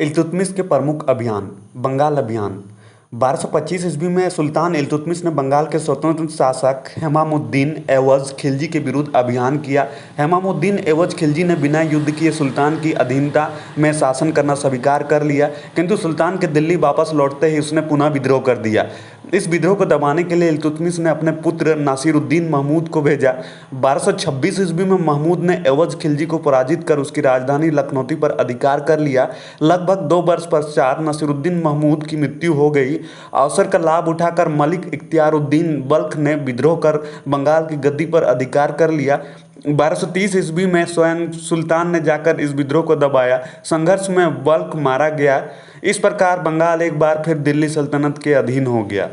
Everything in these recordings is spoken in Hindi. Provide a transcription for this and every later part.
इल्तुतमिश के प्रमुख अभियान बंगाल अभियान 1225 ईस्वी में सुल्तान इल्तुतमिश ने बंगाल के स्वतंत्र शासक हेमामुद्दीन एवज खिलजी के विरुद्ध अभियान किया। हेमामुद्दीन एवज खिलजी ने बिना युद्ध किए सुल्तान की अधीनता में शासन करना स्वीकार कर लिया, किंतु सुल्तान के दिल्ली वापस लौटते ही उसने पुनः विद्रोह कर दिया। इस विद्रोह को दबाने के लिए इल्तुतमिश ने अपने पुत्र नासिरुद्दीन महमूद को भेजा। 1226 ईस्वी में महमूद ने एवज खिलजी को पराजित कर उसकी राजधानी लखनऊ पर अधिकार कर लिया। लगभग 2 वर्ष पश्चात नासिरुद्दीन महमूद की मृत्यु हो गई। अवसर का लाभ उठाकर मलिक इख्तियारुद्दीन बल्ख ने विद्रोह कर बंगाल की गद्दी पर अधिकार कर लिया। 1230 ईस्वी में स्वयं सुल्तान ने जाकर इस विद्रोह को दबाया। संघर्ष में बल्ख मारा गया। इस प्रकार बंगाल एक बार फिर दिल्ली सल्तनत के अधीन हो गया।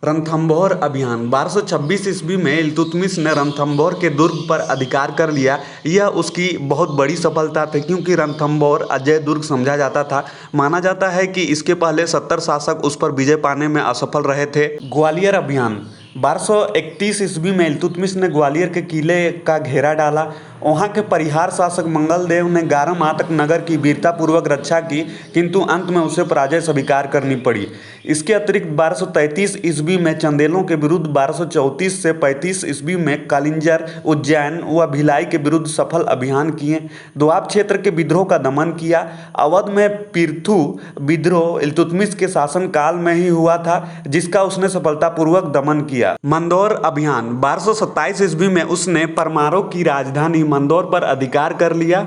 रणथंभौर अभियान 1226 ईस्वी में इल्तुतमिश ने रणथंभौर के दुर्ग पर अधिकार कर लिया। यह उसकी बहुत बड़ी सफलता थी, क्योंकि रणथंभौर अजय दुर्ग समझा जाता था। माना जाता है कि इसके पहले 70 शासक उस पर विजय पाने में असफल रहे थे। ग्वालियर अभियान 1231 ईस्वी में इल्तुतमिश ने ग्वालियर के किले का घेरा डाला। वहाँ के परिहार शासक मंगलदेव ने 11 माह तक नगर की वीरतापूर्वक रक्षा की, किंतु अंत में उसे पराजय स्वीकार करनी पड़ी। इसके अतिरिक्त 1233 ईस्वी में चंदेलों के विरुद्ध, 1234 से 35 ईस्वी में कालिंजर, उज्जैन व भिलाई के विरुद्ध सफल अभियान किए। दोआब क्षेत्र के विद्रोह का दमन किया। अवध में पृथु विद्रोह इल्तुतमिश के शासनकाल में ही हुआ था, जिसका उसने सफलतापूर्वक दमन किया। मंदौर अभियान 1227 ईस्वी में उसने परमारों की राजधानी मंदौर पर अधिकार कर लिया।